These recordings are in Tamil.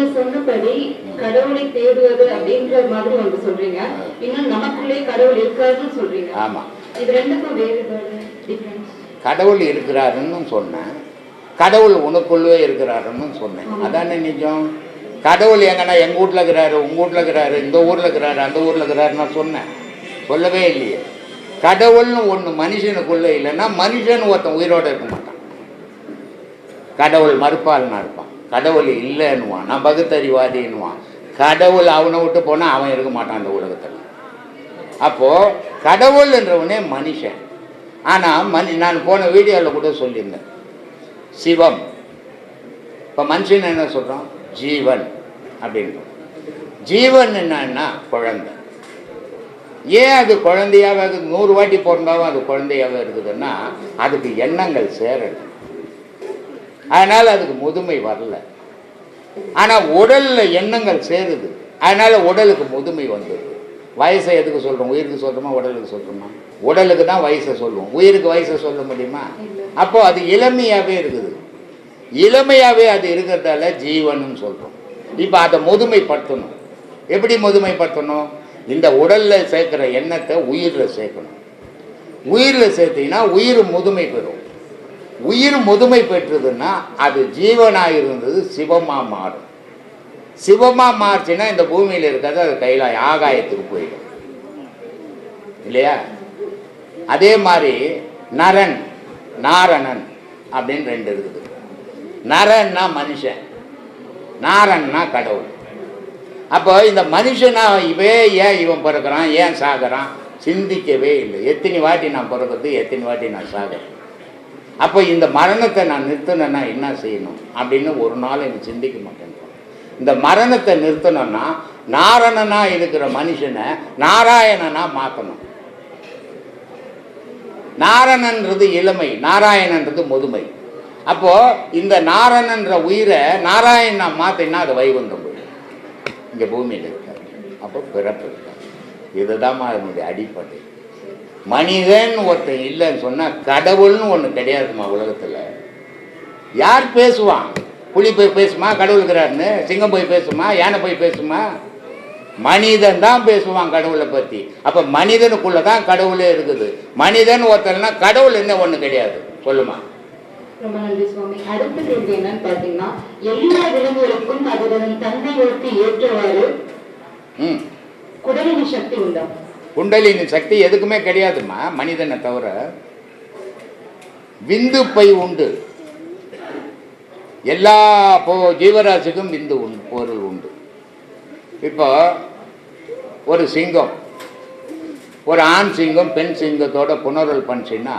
நீங்க சொன்னபடி கடவுளை தேடுவது அப்படின்ற மாதிரி ஒன்று சொல்றீங்க, இன்னும் நமக்குள்ளே கடவுள் இருக்காருன்னு சொல்றீங்க. ஆமா, இது ரெண்டுக்கும் வேறுபாடு, டிஃபரன்ஸ்? கடவுள் இருக்கிறாருன்னு சொன்னேன், கடவுள் உனக்குள்ளே இருக்கிறாருன்னு சொன்னேன். அதானே நிஜம். கடவுள் எங்கன்னா எங்கள் வீட்டில் இருக்கிறாரு, உங்கள் வீட்டில் இருக்கிறாரு, இந்த ஊரில் இருக்கிறாரு, அந்த ஊரில் இருக்கிறாரு நான் சொன்னேன்? சொல்லவே இல்லையே. கடவுள்னு ஒன்று மனுஷனுக்குள்ளே இல்லைன்னா மனுஷன் ஒருத்தன் உயிரோடு இருக்க மாட்டான். கடவுள் மறுப்பால்னா இருப்பான், கடவுள் இல்லைன்னுவான், நான் பகுத்தறிவாதின்னுவான். கடவுள் அவனை விட்டு போனால் அவன் இருக்க மாட்டான் அந்த உலகத்தில். அப்போது கடவுள் என்றவனே மனுஷன். ஆனால் நான் போன வீடியோவில் கூட சொல்லியிருந்தேன், சிவம். இப்போ மனுஷன் என்ன சொல்கிறோம்? ஜீவன் அப்படின்றோம். ஜீவன் என்னன்னா குழந்தை. ஏன் அது குழந்தையாக 100 வாட்டி பிறந்தாலும் அது குழந்தையாக இருக்குதுன்னா அதுக்கு எண்ணங்கள் சேரல, அதனால் அதுக்கு முதுமை வரல. ஆனால் உடலில் எண்ணங்கள் சேருது, அதனால் உடலுக்கு முதுமை வந்துடுது. வயசை எதுக்கு சொல்கிறோம்? உயிருக்கு சொல்கிறோமா, உடலுக்கு சொல்கிறோமா? உடலுக்கு தான் வயசை சொல்லுவோம், உயிருக்கு வயசை சொல்ல முடியுமா? அப்போது அது இளமையாகவே இருக்குது. இளமையாகவே அது இருக்கிறதால ஜீவன்னு சொல்கிறோம். இப்போ அதை முதுமைப்படுத்தணும். எப்படி முதுமைப்படுத்தணும்? இந்த உடலில் சேர்க்குற எண்ணத்தை உயிரில் சேர்க்கணும். உயிரில் சேர்த்தீங்கன்னா உயிர் முதுமை பெறும். உயிர் முதுமை பெற்றதுன்னா அது ஜீவனாக இருந்தது சிவமாக மாறும். சிவமாக மாறுச்சுன்னா இந்த பூமியில் இருக்கிறது அது கையில் ஆகாயத்துக்கு போயிடும் இல்லையா? அதே மாதிரி நரன் நாரணன் அப்படின்னு 2 இருக்குது. நரன்னா மனுஷன், நாரன்னா கடவுள். அப்போ இந்த மனுஷனா ஏன் இவன் பிறக்கிறான், ஏன் சாகிறான் சிந்திக்கவே இல்லை. எத்தனை வாட்டி நான் பிறக்கிறது, எத்தனை வாட்டி நான் சாகிறேன். அப்போ இந்த மரணத்தை நான் நிறுத்தணுன்னா என்ன செய்யணும் அப்படின்னு ஒரு நாள் எனக்கு சிந்திக்க மாட்டேன். இந்த மரணத்தை நிறுத்தணும்னா நாரணனா இருக்கிற மனுஷனை நாராயணனா மாற்றணும். நாரணன்றது இளமை, நாராயணன்றது முதுமை. அப்போது இந்த நாரணன்ற உயிரை நாராயணனா மாற்றினா அது வைகுண்டம் போயிடும், இங்கே பூமியில் இருக்காது. அப்போ பிறப்பு இருக்காது. இதுதான் அதனுடைய அடிப்படை. மனிதன் ஒருத்தன் இல்லைன்னு சொன்னால் கடவுள்னு ஒன்று கிடையாதுமா உலகத்தில். யார் பேசுவான்? புலி போய் பேசுமா கடவுள் இருக்கிறாருன்னு? சிங்கம் போய் பேசுமா? யானை போய் பேசுமா? மனிதன் தான் பேசுவான் கடவுளை பற்றி. அப்போ மனிதனுக்குள்ளே தான் கடவுளே இருக்குது. மனிதன் ஒருத்தர்னா கடவுள் என்ன ஒன்று கிடையாது. சொல்லுமா? ரொம்ப நன்றி சுவாமி. அடுத்த கேள்வி என்னன்னு பார்த்தீங்கன்னா, எல்லா விலங்குகளுக்கும் அதனுடன் தன்மைகளுக்கு ஏற்றவாறு குண்டலினி சக்தி உண்டா? குண்டலினி சக்தி எதுக்குமே கிடையாதுமா மனிதனை தவிர. விந்து பை உண்டு, எல்லா ஜீவராசிக்கும் விந்து பொருள் உண்டு. இப்போ ஒரு சிங்கம், ஒரு ஆண் சிங்கம் பெண் சிங்கத்தோட புணர்வல் பண்ணிச்சுன்னா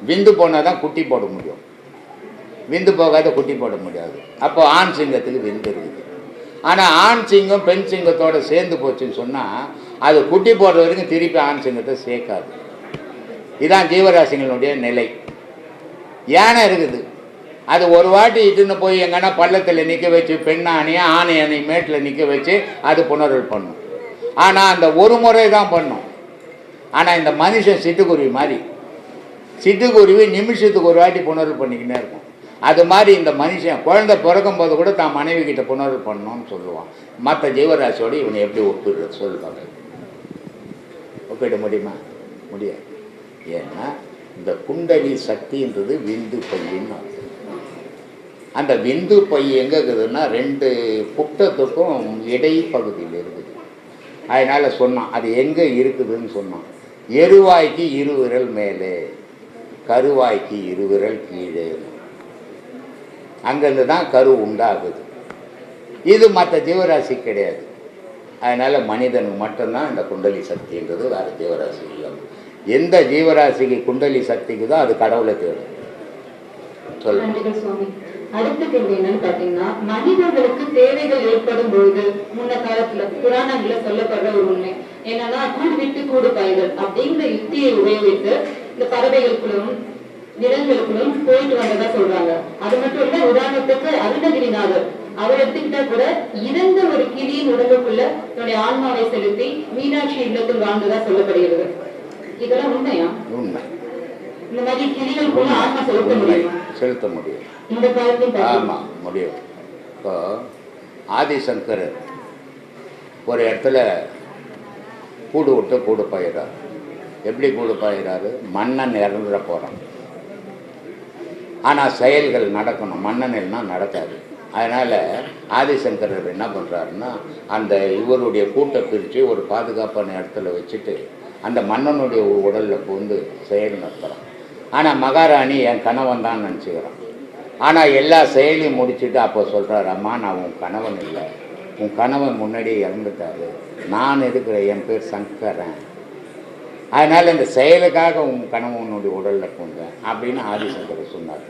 விந்து போனால் தான் குட்டி போட முடியும், விந்து போகாத குட்டி போட முடியாது. அப்போ ஆண் சிங்கத்துக்கு விந்து இருக்குது. ஆனால் ஆண் சிங்கம் பெண் சிங்கத்தோடு சேர்ந்து போச்சுன்னு சொன்னால் அது குட்டி போடுற வரைக்கும் திருப்பி ஆண் சிங்கத்தை சேர்க்காது. இதுதான் ஜீவராசிகளுடைய நிலை. யானை இருக்குது, அது ஒரு வாட்டி இட்டுன்னு போய் எங்கன்னா பள்ளத்தில் நிற்க வச்சு பெண்ணாணியை ஆணை அணை மேட்டில் நிற்க வச்சு அது புணர்வல் பண்ணும். ஆனால் அந்த ஒரு முறை தான் பண்ணும். ஆனால் இந்த மனுஷன் சிட்டுக்குருவி மாதிரி, சிட்டுக்குருவி நிமிஷத்துக்கு ஒரு வாட்டி புணர்வல் பண்ணிக்கினே இருக்கும். அது மாதிரி இந்த மனுஷன் குழந்தை பிறக்கும் போது கூட தான் மனைவி கிட்ட புணர்வு பண்ணணும்னு சொல்லுவான். மற்ற ஜீவராசியோடு இவனை எப்படி ஒப்பிடுறது சொல்லுவாங்க? ஒப்பிட முடியுமா? முடியாது. ஏன்னா இந்த குண்டலி சக்தின்றது விந்து பையின்னு அர்த்தம். அந்த விந்து பை எங்கே இருக்குதுன்னா 2 புட்டத்துக்கும் இடைப்பகுதியில் இருக்குது. அதனால் சொன்னான் அது எங்கே இருக்குதுன்னு சொன்னான். எருவாய்க்கு 2 விரல் மேலே, கருவாய்க்கு 2 விரல் கீழே. அங்கேருந்து தான் கரு உண்டாகுது. இது மற்ற ஜீவராசி கிடையாது. அதனால் மனிதனுக்கு மட்டும்தான் இந்த குண்டலி சக்தின்றது, வேறு ஜீவராசி இல்லை. எந்த ஜீவராசிக்கு குண்டலி சக்திக்குதோ அது கடவுளை தேடும். சொல்லுங்க சுவாமி. அடுத்த கேள்வி என்னன்னு பாத்தீங்கன்னா, மனிதர்களுக்கு தேவைகள் ஏற்படும் பொழுது முன்ன காலத்துல புராணங்கள்ல சொல்லப்படுற ஒரு உண்மை என்னன்னா, கூடு விட்டு கூடு பாய்தல் அப்படிங்கிற யுக்தியை உபயோகித்து இந்த பறவைகளுக்குள்ளும் நிலங்களுக்குள்ளும் போயிட்டு வந்ததா சொல்றாங்க. அது மட்டும் இல்ல, உதாரணத்துக்கு அருணகிரிநாதர் அவர் எடுத்துக்கிட்டா கூட இறந்த ஒரு கிளியின் உடம்புக்குள்ள தன்னுடைய ஆன்மாவை செலுத்தி மீனாட்சி இல்லத்தில் வாழ்ந்ததா சொல்லப்படுகிறது. இதெல்லாம் உண்மையா? உண்மை. இந்த மாதிரி கிளிகளுக்குள்ள ஆன்மா செலுத்த முடியும்? செலுத்த முடியும். இந்த காலத்தில் ஆமாம் முடியும். இப்போ ஆதிசங்கரர் ஒரு இடத்துல கூடு விட்டு கூடு பாயிறார். எப்படி கூடு பாயிறாரு? மன்னன் இறந்துட போகிறான், ஆனால் செயல்கள் நடக்கணும், மன்னனில்னா நடக்காது. அதனால் ஆதிசங்கரர் என்ன பண்ணுறாருன்னா, அந்த இவருடைய கூட்டை பிரித்து ஒரு பாதுகாப்பான இடத்துல வச்சுட்டு அந்த மன்னனுடைய உடலில் புகுந்து செயல் நடத்துகிறான். ஆனால் மகாராணி என் கணவன் தான் நினச்சிக்கிறான். ஆனால் எல்லா செயலையும் முடிச்சுட்டு அப்போ சொல்கிறார், அம்மா நான் உன் கணவன் இல்லை, உன் கணவன் முன்னாடியே இறந்துட்டாரு, நான் இருக்கிற, என் பேர் சங்கரன், அதனால் இந்த செயலுக்காக உன் கணவனுடைய உடலில் கொண்டேன் அப்படின்னு ஆதிசங்கரர் சொன்னார்.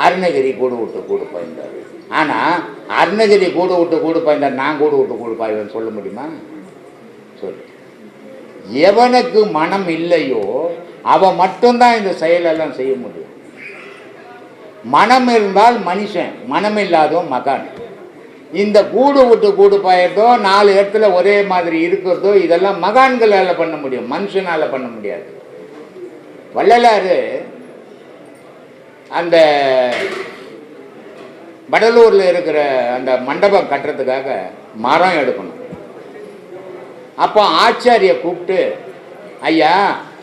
அருணகிரி கூடு விட்டு கூடு பாய்ந்தார். ஆனால் அருணகிரி கூடு விட்டு கூடு பாய்ந்தார், நான் கூடு விட்டு கூடு பாய்வேன்னு சொல்ல முடியுமா? சொல்லு. எவனுக்கு மனம் இல்லையோ அவன் மட்டும்தான் இந்த செயலெல்லாம் செய்ய முடியும். மனம் இருந்தால் மனுஷன், மனம் இல்லாதவன் மகான். இந்த கூடு விட்டு கூடு பாயறதோ, 4 இடத்துல ஒரே மாதிரி இருக்கிறதோ, இதெல்லாம் மகான்களால் பண்ண முடியும், மனுஷனால் பண்ண முடியாது. வள்ளலார் அந்த வடலூரில் இருக்கிற அந்த மண்டபம் கட்டுறதுக்காக மரம் எடுக்கணும். அப்போ ஆச்சாரியை கூப்பிட்டு, ஐயா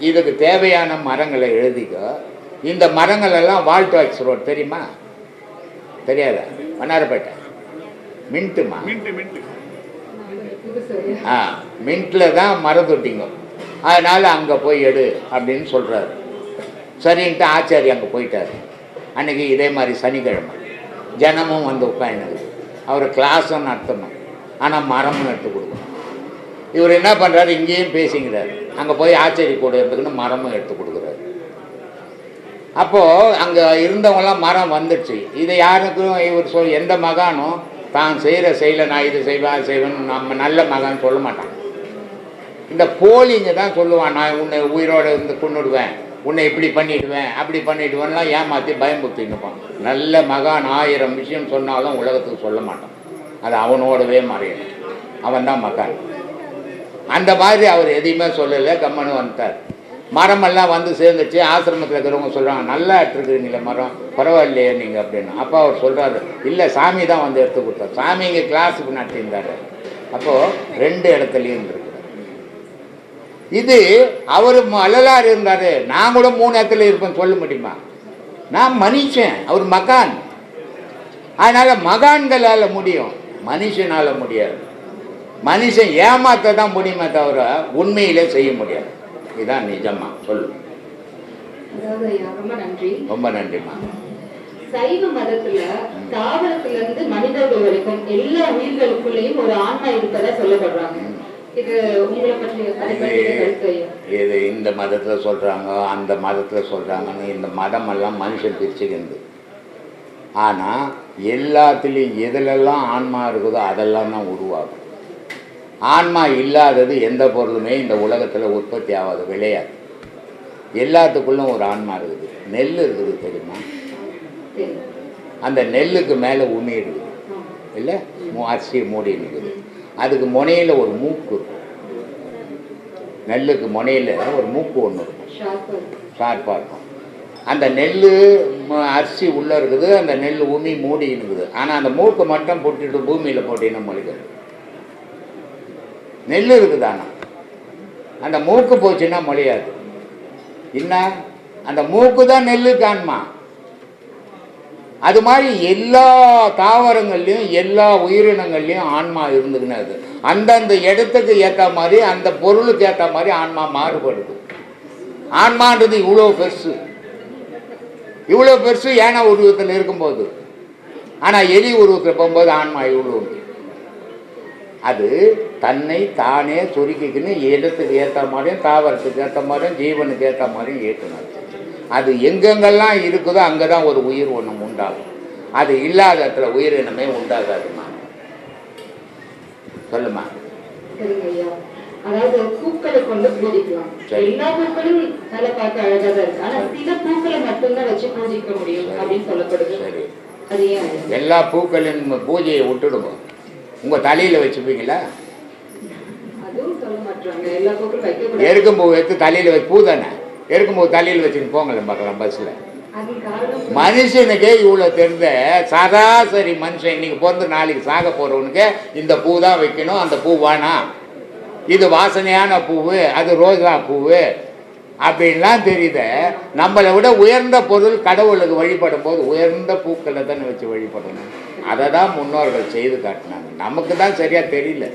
இதுக்கு தேவையான மரங்களை எழுதிக்கோ, இந்த மரங்கள் எல்லாம் வால்ட் வாக்ஸ் ரோட் தெரியுமா? தெரியாதா? வண்ணாரப்பேட்டை மின்ட்டுமா? மின்ட்டில் தான் மரம் தொட்டிங்க, அதனால் அங்கே போய் எடு அப்படின்னு சொல்கிறாரு. சரின்ட்டு ஆச்சாரி அங்கே போயிட்டார். அன்றைக்கி இதே மாதிரி சனிக்கிழமை ஜனமும் வந்து உட்காந்து அவர் கிளாஸும் நடத்தணும், ஆனால் மரமும் எடுத்து கொடுக்கணும். இவர் என்ன பண்ணுறாரு, இங்கேயும் பேசிக்கிறார், அங்கே போய் ஆச்சரி கூட எடுத்துக்கின்னு மரமும் எடுத்து கொடுக்குறாரு. அப்போது அங்கே இருந்தவங்களாம் மரம் வந்துடுச்சு. இதை யாருக்கும் இவர் எந்த மகானும் தான் செய்கிற செயலை நான் இது செய்வேன் அது செய்வேன்னு நம்ம நல்ல மகான்னு சொல்ல மாட்டான். இந்த போலிங்க தான் சொல்லுவான், நான் உன்னை உயிரோடு இருந்து கொண்டுடுவேன், உன்னை இப்படி பண்ணிவிடுவேன் அப்படி பண்ணிவிடுவேன்லாம் ஏமாற்றி பயமுறுத்தின்னுப்பான். நல்ல மகான் 1000 விஷயம் சொன்னாலும் உலகத்துக்கு சொல்ல மாட்டான், அது அவனோடவே மறையணும், அவன் தான் மகான். அந்த மாதிரி அவர் எதையுமே சொல்லலை, கம்மனு வந்துட்டார். மரமெல்லாம் வந்து சேர்ந்துச்சு. ஆசிரமத்தில் இருக்கிறவங்க சொல்கிறாங்க, நல்லா எடுத்துருக்குறீங்களே மரம், பரவாயில்லையே நீங்கள் அப்படின்னு. அப்போ அவர் சொல்கிறாரு, இல்லை சாமி தான் வந்து எடுத்து கொடுத்தார், சாமி இங்கே கிளாஸுக்கு நடத்தியிருந்தார். அப்போது 2 இடத்துலையும் இருக்கு. இது அவர் வள்ளலார் இருந்தார், நான் கூட 3 இடத்துல இருப்பேன்னு சொல்ல முடியுமா? நான் மனுஷன், அவர் மகான். அதனால் மகான்களால் முடியும், மனுஷனால் முடியாது. மனுஷன் ஏமாற்ற தான் முடியுமே தவிர உண்மையிலே செய்ய முடியாது. இதுதான் நிஜமா சொல்லு. ரொம்ப நன்றி. ரொம்ப நன்றிம்மா. சைவ மதத்துல தாவரத்திலிருந்து மனிதர்கள் வரைக்கும் எல்லா உயிர்களுக்குள்ளேயும் ஒரு ஆன்மா இருப்பதா சொல்லப்படுறாங்க. இது உங்களை பற்றி இது இந்த மதத்தில் சொல்கிறாங்க, அந்த மதத்தில் சொல்கிறாங்கன்னு இந்த மதமெல்லாம் மனுஷன் பிரிச்சுக்கிறது. ஆனால் எல்லாத்துலேயும் எதுலெல்லாம் ஆன்மா இருக்குதோ அதெல்லாம் தான் உருவாகும். ஆன்மா இல்லாதது எந்த பொருளுமே இந்த உலகத்தில் உற்பத்தி ஆகாது, விளையாது. எல்லாத்துக்குள்ளும் ஒரு ஆன்மா இருக்குது. நெல் இருக்குது தெரியுமா? அந்த நெல்லுக்கு மேலே உமி இருக்குது இல்லை, அரிசி மூடி இருக்குது. அதுக்கு முனையில் ஒரு மூக்கு இருக்கும். நெல்லுக்கு முனையில் ஒரு மூக்கு ஒன்று இருக்கும், ஷார்ப்பாக இருக்கும். அந்த நெல் அரிசி உள்ளே இருக்குது, அந்த நெல் உமி மூடி இருக்குது. ஆனால் அந்த மூக்கு மட்டும் போட்டுட்டு பூமியில் போட்டிங்கன்னா முளைக்கிறது. நெல் இருக்குது, ஆனால் அந்த மூக்கு போச்சுன்னா முளையாது. என்ன, அந்த மூக்கு தான் நெல்லுக்கு ஆன்மா. அது மாதிரி எல்லா தாவரங்கள்லையும் எல்லா உயிரினங்கள்லையும் ஆன்மா இருந்துக்குன்னு அந்தந்த இடத்துக்கு ஏற்ற மாதிரி அந்த பொருளுக்கு ஏற்ற மாதிரி ஆன்மா மாறுபடுது. ஆன்மான்றது இவ்வளோ பெருசு, இவ்வளோ பெருசு ஏன உருவத்தில் இருக்கும்போது. ஆனால் எலி உருவத்தில் போகும்போது ஆன்மா இவ்வளோ. அது தன்னை தானே சுருக்கிக்குன்னு இடத்துக்கு ஏற்ற மாதிரியும் தாவரத்துக்கு ஏற்ற மாதிரியும் ஜீவனுக்கு ஏற்ற மாதிரியும் ஏற்றுனது. அது எங்கெங்கெல்லாம் இருக்குதோ அங்கே தான் ஒரு உயிர் ஒன்று உண்டாகும். அது இல்லாத இடத்துல உயிரினமே உண்டாகாதுமா. சொல்லுமா. அதாவது பூக்களை கொண்டு பூஜிக்கலாம். எல்லா பூக்களும் நல்லா பார்க்க அழகா தான் இருக்கு, ஆனா சில பூக்களை மட்டும்தான் வச்சு பூஜிக்க முடியும் அப்படின்னு சொல்லப்படுது. சரி, எல்லா பூக்களின் பூஜையை விட்டுடுங்க. உங்கள் தலையில் வச்சுப்பீங்களா? எருக்கம்பூ எடுத்து தலையில் வச்சு, பூ தானே, எருக்கம்பூ தலையில் வச்சுன்னு போங்களேன் பார்க்கலாம் பஸ்ஸில். மனுஷனுக்கே இவ்வளோ தெரிந்த சராசரி மனுஷன் இன்னைக்கு பிறந்து நாளைக்கு சாக போகிறவனுக்கு இந்த பூ தான் வைக்கணும், அந்த பூ வேணாம், இது வாசனையான பூவு, அது ரோஜா பூவு அப்படின்லாம் தெரியுத. நம்மளை விட உயர்ந்த பொருள் கடவுளுக்கு வழிபடும் போது உயர்ந்த பூக்களை தானே வச்சு வழிபடணும். அதை தான் முன்னோர்கள் செய்து காட்டினாங்க. நமக்கு தான் சரியாக தெரியல.